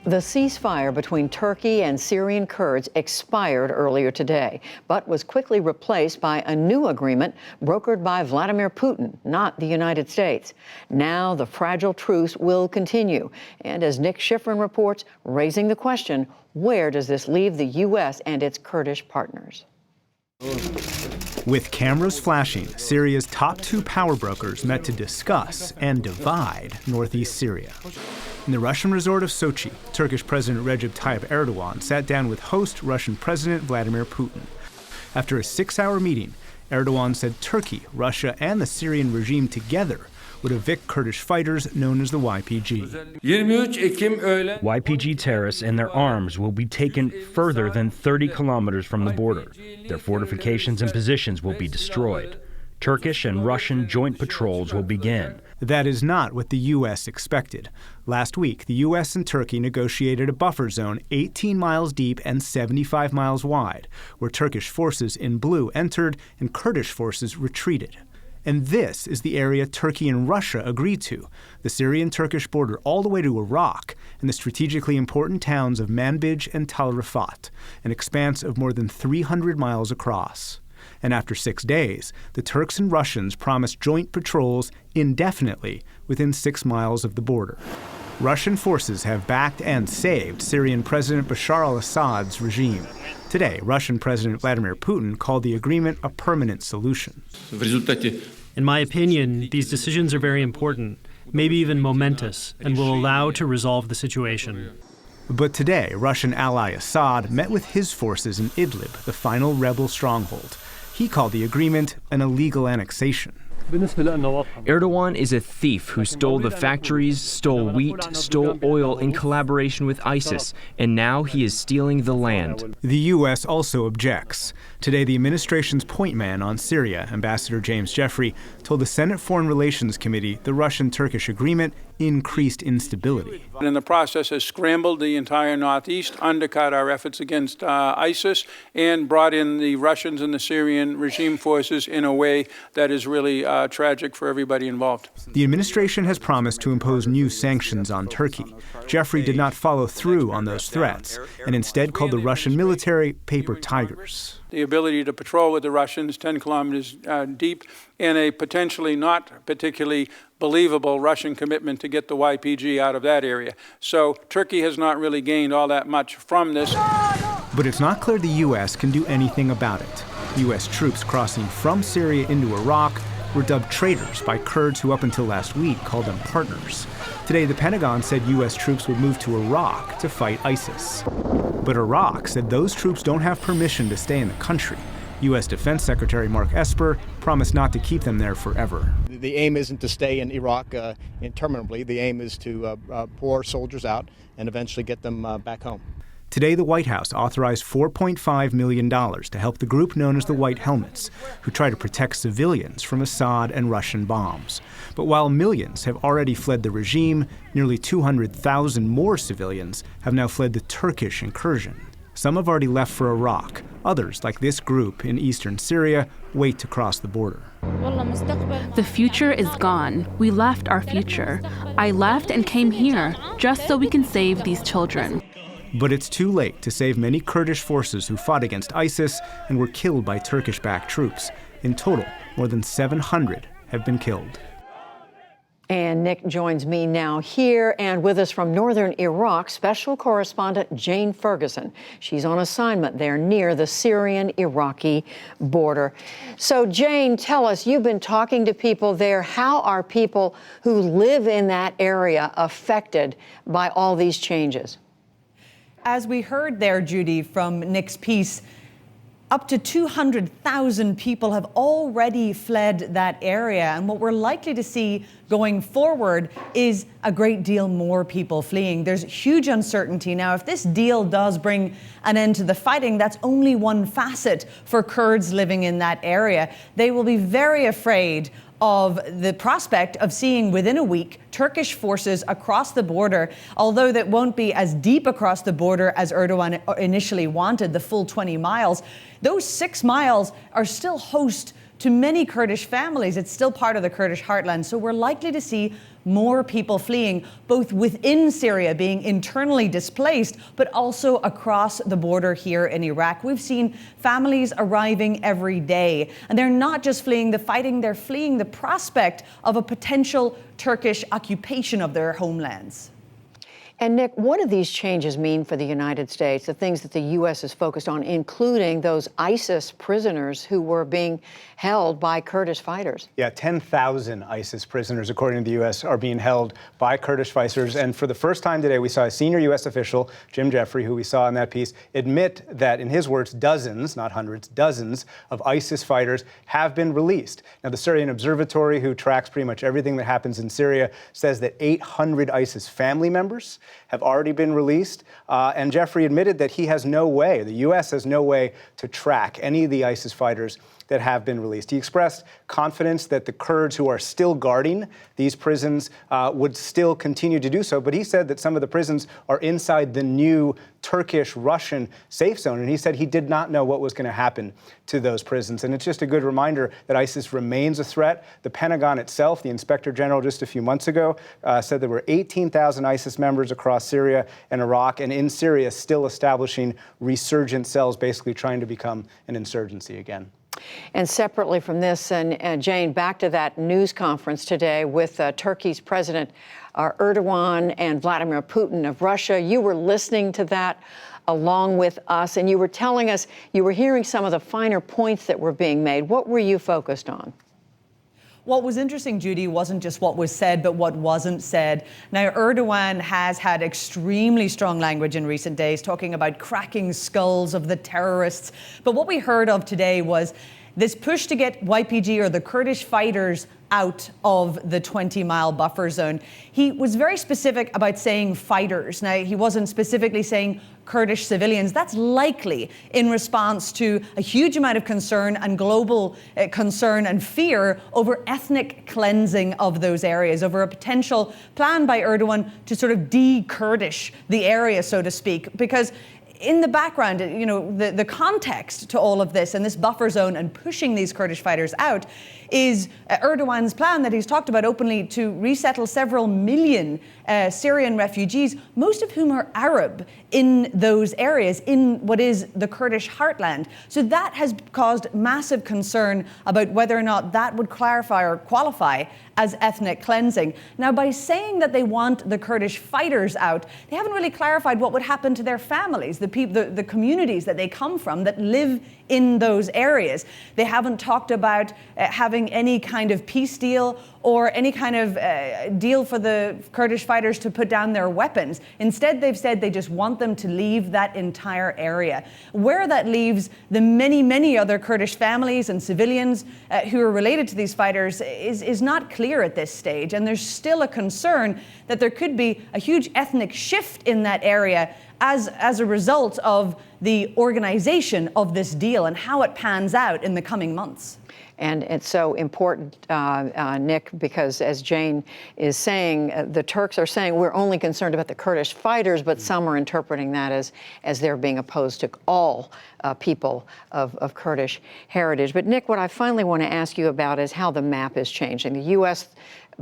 The ceasefire between Turkey and Syrian Kurds expired earlier today, but was quickly replaced by a new agreement brokered by Vladimir Putin, not the United States. Now the fragile truce will continue. And as Nick Schifrin reports, raising the question, where does this leave the U.S. and its Kurdish partners? With cameras flashing, Syria's top two power brokers met to discuss and divide northeast Syria. In the Russian resort of Sochi, Turkish President Recep Tayyip Erdogan sat down with host Russian President Vladimir Putin. After a 6-hour meeting, Erdogan said Turkey, Russia, and the Syrian regime together would evict Kurdish fighters known as the YPG. YPG terrorists and their arms will be taken further than 30 kilometers from the border. Their fortifications and positions will be destroyed. Turkish and Russian joint patrols will begin. That is not what the U.S. expected. Last week, the U.S. and Turkey negotiated a buffer zone 18 miles deep and 75 miles wide, where Turkish forces in blue entered and Kurdish forces retreated. And this is the area Turkey and Russia agreed to, the Syrian-Turkish border all the way to Iraq and the strategically important towns of Manbij and Tal Rifat, an expanse of more than 300 miles across. And after 6 days, the Turks and Russians promised joint patrols indefinitely within 6 miles of the border. Russian forces have backed and saved Syrian President Bashar al-Assad's regime. Today, Russian President Vladimir Putin called the agreement a permanent solution. In my opinion, these decisions are very important, maybe even momentous, and will allow to resolve the situation. But today, Russian ally Assad met with his forces in Idlib, the final rebel stronghold. He called the agreement an illegal annexation. Erdogan is a thief who stole the factories, stole wheat, stole oil in collaboration with ISIS, and now he is stealing the land. The U.S. also objects. Today, the administration's point man on Syria, Ambassador James Jeffrey, told the Senate Foreign Relations Committee the Russian-Turkish agreement increased instability. And in the process has scrambled the entire Northeast, undercut our efforts against ISIS, and brought in the Russians and the Syrian regime forces in a way that is really tragic for everybody involved. The administration has promised to impose new sanctions on Turkey. Jeffrey did not follow through on those threats and instead called the Russian military paper tigers. The ability to patrol with the Russians 10 kilometers deep and a potentially not particularly believable Russian commitment to get the YPG out of that area. So Turkey has not really gained all that much from this. But it's not clear the U.S. can do anything about it. U.S. troops crossing from Syria into Iraq were dubbed traitors by Kurds who up until last week called them partners. Today, the Pentagon said U.S. troops would move to Iraq to fight ISIS. But Iraq said those troops don't have permission to stay in the country. U.S. Defense Secretary Mark Esper promised not to keep them there forever. The aim isn't to stay in Iraq interminably. The aim is to pour soldiers out and eventually get them back home. Today, the White House authorized $4.5 million to help the group known as the White Helmets, who try to protect civilians from Assad and Russian bombs. But while millions have already fled the regime, nearly 200,000 more civilians have now fled the Turkish incursion. Some have already left for Iraq. Others, like this group in eastern Syria, wait to cross the border. The future is gone. We left our future. I left and came here just so we can save these children. But it's too late to save many Kurdish forces who fought against ISIS and were killed by Turkish-backed troops. In total, more than 700 have been killed. And Nick joins me now here and with us from northern Iraq, special correspondent Jane Ferguson. She's on assignment there near the Syrian-Iraqi border. So Jane, tell us, you've been talking to people there. How are people who live in that area affected by all these changes? As we heard there, Judy, from Nick's piece, up to 200,000 people have already fled that area. And what we're likely to see going forward is a great deal more people fleeing. There's huge uncertainty. Now, if this deal does bring an end to the fighting, that's only one facet for Kurds living in that area. They will be very afraid of the prospect of seeing within a week Turkish forces across the border, although that won't be as deep across the border as Erdogan initially wanted, the full 20 miles. Those 6 miles are still host to many Kurdish families. It's still part of the Kurdish heartland. So we're likely to see more people fleeing, both within Syria, being internally displaced, but also across the border here in Iraq. We've seen families arriving every day, and they're not just fleeing the fighting, they're fleeing the prospect of a potential Turkish occupation of their homelands. And Nick, what do these changes mean for the United States, the things that the U.S. is focused on, including those ISIS prisoners who were being held by Kurdish fighters? Yeah, 10,000 ISIS prisoners, according to the U.S., are being held by Kurdish fighters. And for the first time today, we saw a senior U.S. official, Jim Jeffrey, who we saw in that piece, admit that, in his words, dozens, not hundreds, dozens of ISIS fighters have been released. Now, the Syrian Observatory, who tracks pretty much everything that happens in Syria, says that 800 ISIS family members have already been released. And Jeffrey admitted that he has no way, the U.S. has no way to track any of the ISIS fighters that have been released. He expressed confidence that the Kurds who are still guarding these prisons would still continue to do so. But he said that some of the prisons are inside the new Turkish-Russian safe zone. And he said he did not know what was going to happen to those prisons. And it's just a good reminder that ISIS remains a threat. The Pentagon itself, the Inspector General just a few months ago, said there were 18,000 ISIS members across Syria and Iraq, and in Syria still establishing resurgent cells, basically trying to become an insurgency again. And separately from this, and Jane, back to that news conference today with Turkey's President Erdogan and Vladimir Putin of Russia. You were listening to that along with us, and you were telling us you were hearing some of the finer points that were being made. What were you focused on? What was interesting, Judy, wasn't just what was said, but what wasn't said. Now, Erdogan has had extremely strong language in recent days, talking about cracking skulls of the terrorists. But what we heard of today was this push to get YPG, or the Kurdish fighters, out of the 20-mile buffer zone. He was very specific about saying fighters. Now, he wasn't specifically saying Kurdish civilians. That's likely in response to a huge amount of concern and global concern and fear over ethnic cleansing of those areas, over a potential plan by Erdogan to sort of de-Kurdish the area, so to speak. Because in the background, you know, the context to all of this and this buffer zone and pushing these Kurdish fighters out is Erdogan's plan that he's talked about openly to resettle several million Syrian refugees, most of whom are Arab, in those areas, in what is the Kurdish heartland. So that has caused massive concern about whether or not that would clarify or qualify as ethnic cleansing. Now, by saying that they want the Kurdish fighters out, they haven't really clarified what would happen to their families, the communities that they come from that live in those areas. They haven't talked about having any kind of peace deal or any kind of deal for the Kurdish fighters to put down their weapons. Instead, they've said they just want them to leave that entire area. Where that leaves the many, many other Kurdish families and civilians who are related to these fighters is not clear at this stage. And there's still a concern that there could be a huge ethnic shift in that area as a result of the organization of this deal and how it pans out in the coming months. And it's so important, Nick, because as Jane is saying, the Turks are saying we're only concerned about the Kurdish fighters, but some are interpreting that as they're being opposed to all people of Kurdish heritage. But Nick, what I finally want to ask you about is how the map is changing. The U.S.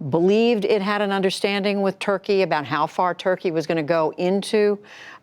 believed it had an understanding with Turkey about how far Turkey was going to go into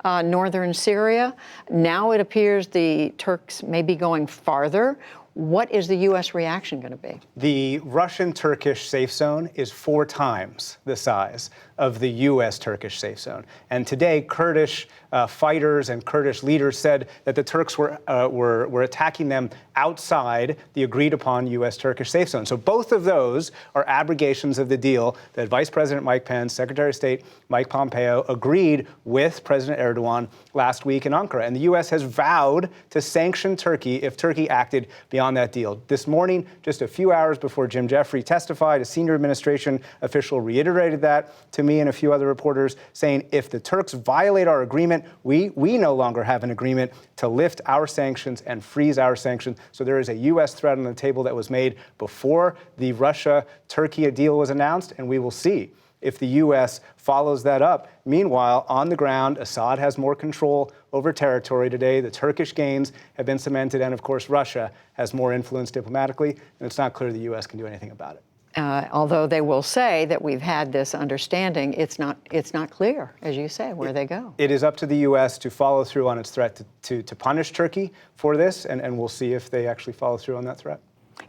northern Syria. Now it appears the Turks may be going farther. What is the U.S. reaction going to be? The Russian-Turkish safe zone is 4 times the size of the U.S.-Turkish safe zone. And today, Kurdish fighters and Kurdish leaders said that the Turks were attacking them outside the agreed-upon U.S.-Turkish safe zone. So both of those are abrogations of the deal that Vice President Mike Pence, Secretary of State Mike Pompeo agreed with President Erdogan last week in Ankara. And the U.S. has vowed to sanction Turkey if Turkey acted beyond that deal. This morning, just a few hours before Jim Jeffrey testified, a senior administration official reiterated that to me and a few other reporters, saying if the Turks violate our agreement, we no longer have an agreement to lift our sanctions and freeze our sanctions. So there is a U.S. threat on the table that was made before the Russia-Turkey deal was announced, and we will see if the U.S. follows that up. Meanwhile, on the ground, Assad has more control over territory today. The Turkish gains have been cemented, and of course, Russia has more influence diplomatically, and it's not clear the U.S. can do anything about it. Although they will say that we've had this understanding, it's not clear, as you say, where they go. It is up to the U.S. to follow through on its threat to punish Turkey for this, and we'll see if they actually follow through on that threat.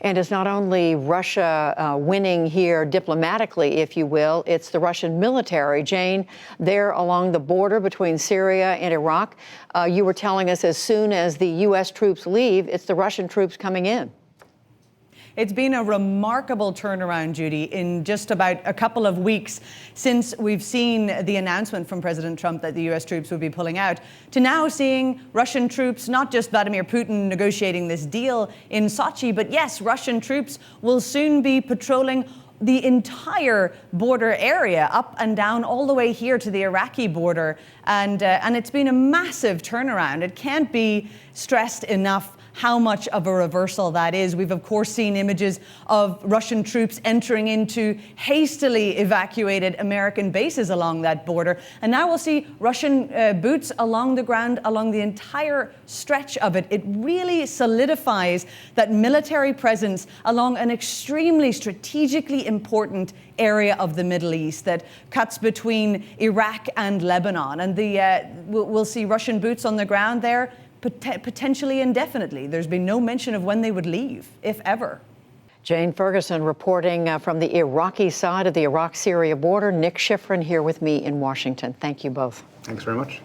And it's not only Russia winning here diplomatically, if you will, it's the Russian military. Jane, there along the border between Syria and Iraq, you were telling us as soon as the U.S. troops leave, it's the Russian troops coming in. It's been a remarkable turnaround, Judy, in just about a couple of weeks since we've seen the announcement from President Trump that the U.S. troops would be pulling out, to now seeing Russian troops, not just Vladimir Putin negotiating this deal in Sochi, but yes, Russian troops will soon be patrolling the entire border area, up and down all the way here to the Iraqi border. And it's been a massive turnaround. It can't be stressed enough how much of a reversal that is. We've, of course, seen images of Russian troops entering into hastily evacuated American bases along that border. And now we'll see Russian boots along the ground, along the entire stretch of it. It really solidifies that military presence along an extremely strategically important area of the Middle East that cuts between Iraq and Lebanon. And we'll see Russian boots on the ground there potentially indefinitely. There's been no mention of when they would leave, if ever. Jane Ferguson reporting from the Iraqi side of the Iraq-Syria border. Nick Schifrin here with me in Washington. Thank you both. Thanks very much.